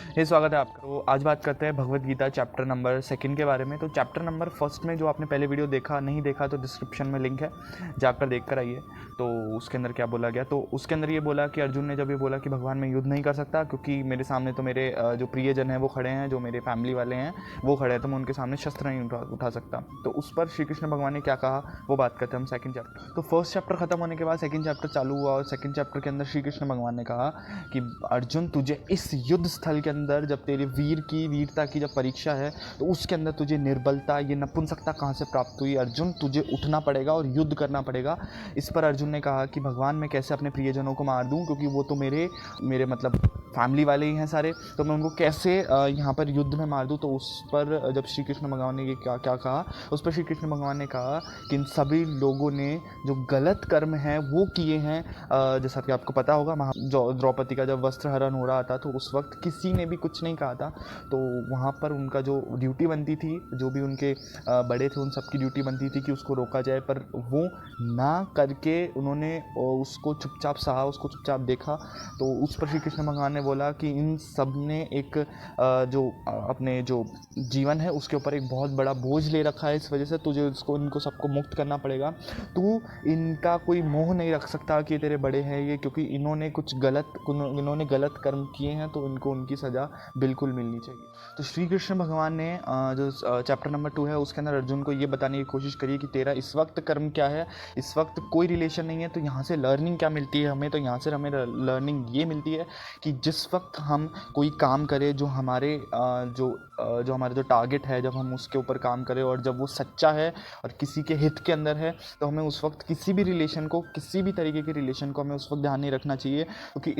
ये स्वागत है आपका। तो आज बात करते हैं भगवत गीता चैप्टर नंबर 2 के बारे में। तो चैप्टर नंबर 1 में जो आपने पहले वीडियो देखा नहीं देखा तो डिस्क्रिप्शन में लिंक है, जाकर देख कर आइए। तो उसके अंदर क्या बोला गया, तो उसके अंदर ये बोला कि अर्जुन ने जब ये बोला कि भगवान मैं युद्ध नहीं कर सकता क्योंकि मेरे सामने तो मेरे जो प्रियजन हैं वो खड़े हैं, जो मेरे फैमिली वाले हैं वो खड़े हैं, तो मैं उनके सामने शस्त्र नहीं उठा सकता। तो उस पर श्री कृष्ण भगवान ने क्या कहा वो बात करते हैं हम सेकंड चैप्टर। तो फर्स्ट चैप्टर खत्म होने के बाद सेकंड चैप्टर चालू हुआ और सेकंड चैप्टर के अंदर श्री कृष्ण भगवान ने कहा कि अर्जुन तुझे इस युद्ध स्थल के अंदर जब तेरे वीरता की जब परीक्षा है तो उसके अंदर तुझे निर्बलता, ये नपुंसकता कहाँ से प्राप्त हुई? अर्जुन तुझे उठना पड़ेगा और युद्ध करना पड़ेगा। इस पर अर्जुन ने कहा कि भगवान मैं कैसे अपने प्रियजनों को मार दूं, क्योंकि वो तो मेरे मतलब फैमिली वाले ही हैं सारे, तो मैं उनको कैसे यहाँ पर युद्ध में मार दूं। तो उस पर जब श्री कृष्ण भगवान ने ये क्या क्या कहा, उस पर श्री कृष्ण भगवान ने कहा कि इन सभी लोगों ने जो गलत कर्म हैं वो किए हैं। जैसा कि आपको पता होगा द्रौपदी का जब वस्त्र हरण हो रहा था तो उस वक्त किसी ने भी कुछ नहीं कहा था। तो वहाँ पर उनका जो ड्यूटी बनती थी, जो भी उनके बड़े थे उन सबकी ड्यूटी बनती थी कि उसको रोका जाए, पर वो ना करके उन्होंने उसको चुपचाप सहा, उसको चुपचाप देखा। तो उस पर श्री कृष्ण भगवान ने बोला कि इन सब ने एक जो अपने जो जीवन है उसके ऊपर एक बहुत बड़ा बोझ ले रखा है, इस वजह से तुझे उसको इनको सबको मुक्त करना पड़ेगा। तू इनका कोई मोह नहीं रख सकता कि तेरे बड़े हैं ये, क्योंकि इन्होंने गलत कर्म किए हैं, तो इनको उनकी सज़ा बिल्कुल मिलनी चाहिए। तो श्री कृष्ण भगवान ने जो चैप्टर नंबर 2 है उसके अंदर अर्जुन को ये बताने की कोशिश करी कि तेरा इस वक्त कर्म क्या है, इस वक्त कोई रिलेशन नहीं है, तो यहाँ से लर्निंग क्या मिलती है हमें? तो यहाँ से हमें लर्निंग ये मिलती है कि जिस वक्त हम कोई काम करें जो हमारा जो टारगेट है, जब हम उसके ऊपर काम करें और जब वो सच्चा है और किसी के हित के अंदर है, तो हमें उस वक्त किसी भी तरीके के रिलेशन को हमें उस वक्त ध्यान नहीं रखना चाहिए, क्योंकि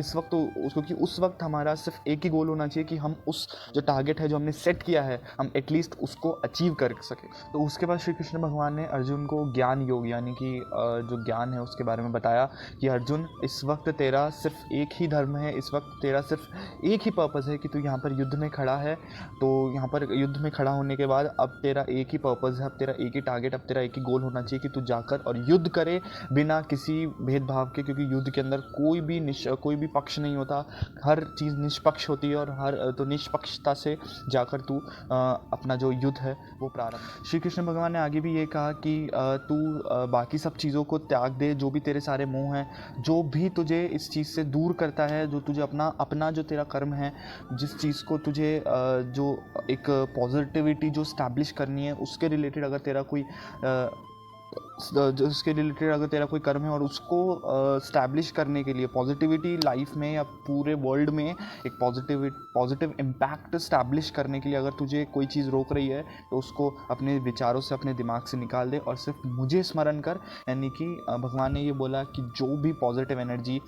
उस वक्त हमारा सिर्फ एक ही गोल होना चाहिए कि हम उस जो टारगेट है जो हमने सेट किया है हम एटलीस्ट उसको अचीव कर सके। तो उसके बाद श्री कृष्ण भगवान ने अर्जुन को ज्ञान योग यानी कि जो ज्ञान है उसके बारे में बताया कि अर्जुन इस वक्त तेरा सिर्फ एक ही धर्म है, इस वक्त तेरा सिर्फ एक ही पर्पज़ है कि तू यहाँ पर युद्ध में खड़ा है। तो यहाँ पर युद्ध में खड़ा होने के बाद अब तेरा एक ही पर्पज़ है, अब तेरा एक ही टारगेट, अब तेरा एक ही गोल होना चाहिए कि तू जाकर और युद्ध करे बिना किसी भेदभाव के, क्योंकि युद्ध के अंदर कोई भी पक्ष नहीं होता, हर चीज़ निष्पक्ष होती है और तो निष्पक्षता से जाकर तू अपना जो युद्ध है वो प्रारंभ। श्री कृष्ण भगवान ने आगे भी ये कहा कि तू बाकी सब चीज़ों को त्याग दे, जो भी तेरे सारे मोह हैं, जो भी तुझे इस चीज़ से दूर करता है, जो तुझे अपना जो तेरा कर्म है, जिस चीज़ को तुझे जो एक पॉजिटिविटी जो स्टैब्लिश करनी है उसके रिलेटेड अगर तेरा कोई कर्म है और उसको स्टैब्लिश करने के लिए पॉजिटिविटी लाइफ में या पूरे वर्ल्ड में एक पॉजिटिव इम्पैक्ट स्टैब्लिश करने के लिए अगर तुझे कोई चीज़ रोक रही है तो उसको अपने विचारों से, अपने दिमाग से निकाल दे और सिर्फ मुझे स्मरण कर। यानी कि भगवान ने ये बोला कि जो भी पॉजिटिव एनर्जी,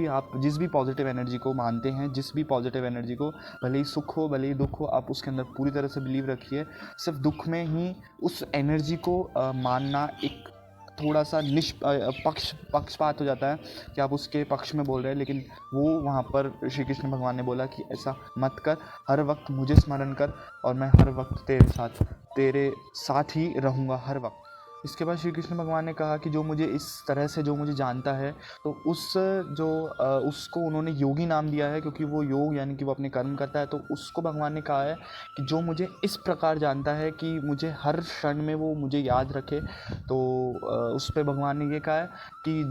आप जिस भी पॉजिटिव एनर्जी को मानते हैं, जिस भी पॉजिटिव एनर्जी को, भले ही सुख हो भले ही दुख हो, आप उसके अंदर पूरी तरह से बिलीव रखिए। सिर्फ दुख में ही उस एनर्जी को मानना एक थोड़ा सा पक्षपात हो जाता है कि आप उसके पक्ष में बोल रहे हैं, लेकिन वो वहाँ पर श्री कृष्ण भगवान ने बोला कि ऐसा मत कर, हर वक्त मुझे स्मरण कर और मैं हर वक्त तेरे साथ ही रहूँगा हर वक्त। इसके बाद श्री कृष्ण भगवान ने कहा कि जो मुझे जानता है तो उसको उन्होंने योगी नाम दिया है, क्योंकि वो योग यानी कि वो अपने कर्म करता है। तो उसको भगवान ने कहा है कि जो मुझे इस प्रकार जानता है कि मुझे हर क्षण में वो मुझे याद रखे। तो उस पर भगवान ने ये कहा है कि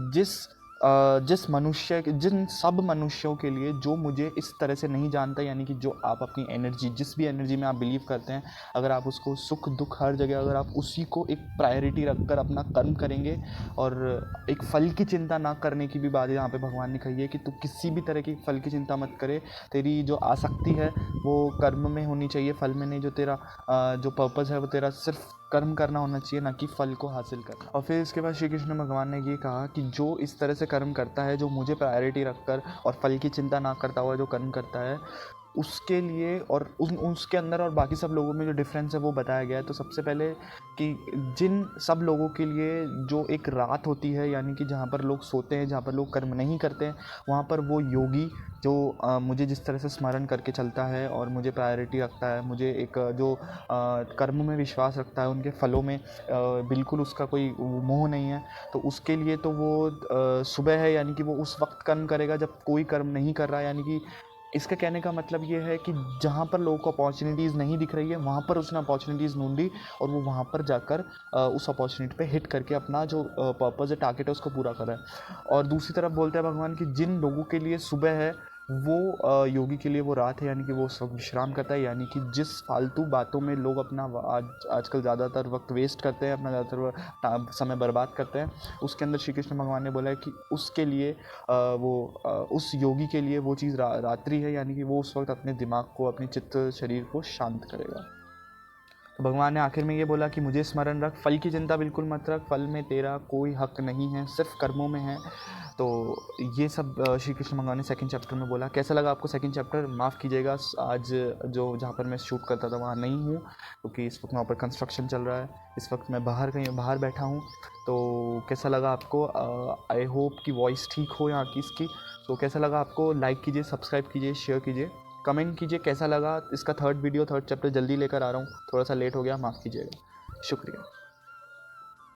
जिन सब मनुष्यों के लिए जो मुझे इस तरह से नहीं जानता, यानी कि जो आप अपनी एनर्जी, जिस भी एनर्जी में आप बिलीव करते हैं, अगर आप उसको सुख दुख हर जगह अगर आप उसी को एक प्रायोरिटी रखकर अपना कर्म करेंगे और एक फल की चिंता ना करने की भी बात यहाँ पे भगवान ने कही है कि तू किसी भी तरह की फल की चिंता मत करे, तेरी जो आसक्ति है वो कर्म में होनी चाहिए, फल में नहीं। जो तेरा जो पर्पज़ है वो तेरा सिर्फ कर्म करना होना चाहिए, ना कि फल को हासिल करना। और फिर इसके बाद श्री कृष्ण भगवान ने ये कहा कि जो इस तरह से कर्म करता है, जो मुझे प्रायोरिटी रखकर और फल की चिंता ना करता हुआ जो कर्म करता है, उसके लिए और उसके अंदर और बाकी सब लोगों में जो डिफरेंस है वो बताया गया है। तो सबसे पहले कि जिन सब लोगों के लिए जो एक रात होती है, यानी कि जहाँ पर लोग सोते हैं, जहाँ पर लोग कर्म नहीं करते हैं, वहाँ पर वो योगी जो मुझे जिस तरह से स्मरण करके चलता है और मुझे प्रायोरिटी रखता है, मुझे एक जो कर्म में विश्वास रखता है, उनके फलों में बिल्कुल उसका कोई मोह नहीं है, तो उसके लिए तो वो सुबह है, यानी कि वो उस वक्त कर्म करेगा जब कोई कर्म नहीं कर रहा है, यानी कि इसका कहने का मतलब ये है कि जहाँ पर लोगों को अपॉर्चुनिटीज़ नहीं दिख रही है वहाँ पर उसने अपॉर्चुनिटीज़ ढूंढी और वो वहाँ पर जाकर उस अपॉर्चुनिटी पे हिट करके अपना जो पर्पज़ है, टारगेट है, उसको पूरा कर रहा है। और दूसरी तरफ बोलते हैं भगवान कि जिन लोगों के लिए सुबह है वो योगी के लिए वो रात है, यानी कि वो उस वक्त विश्राम करता है। यानी कि जिस फालतू बातों में लोग अपना आजकल ज़्यादातर वक्त वेस्ट करते हैं, अपना ज़्यादातर समय बर्बाद करते हैं, उसके अंदर श्री कृष्ण भगवान ने बोला है कि उसके लिए उस योगी के लिए वो चीज़ रात्रि है, यानी कि वो उस वक्त अपने दिमाग को, अपनी चित्त शरीर को शांत करेगा। तो भगवान ने आखिर में ये बोला कि मुझे स्मरण रख, फल की चिंता बिल्कुल मत रख, फल में तेरा कोई हक नहीं है, सिर्फ कर्मों में है। तो ये सब श्री कृष्ण भगवान ने सेकंड चैप्टर में बोला। कैसा लगा आपको सेकंड चैप्टर? माफ़ कीजिएगा, आज जो जहाँ पर मैं शूट करता था वहाँ नहीं हूँ, क्योंकि इस वक्त वहाँ पर कंस्ट्रक्शन चल रहा है। इस वक्त मैं कहीं बाहर बैठा हूँ। तो कैसा लगा आपको? आई होप कि वॉइस ठीक हो यहाँ की इसकी। तो कैसा लगा आपको? लाइक कीजिए, सब्सक्राइब कीजिए, शेयर कीजिए, कमेंट कीजिए कैसा लगा। इसका थर्ड चैप्टर जल्दी लेकर आ रहा हूँ, थोड़ा सा लेट हो गया, माफ़ कीजिएगा। शुक्रिया।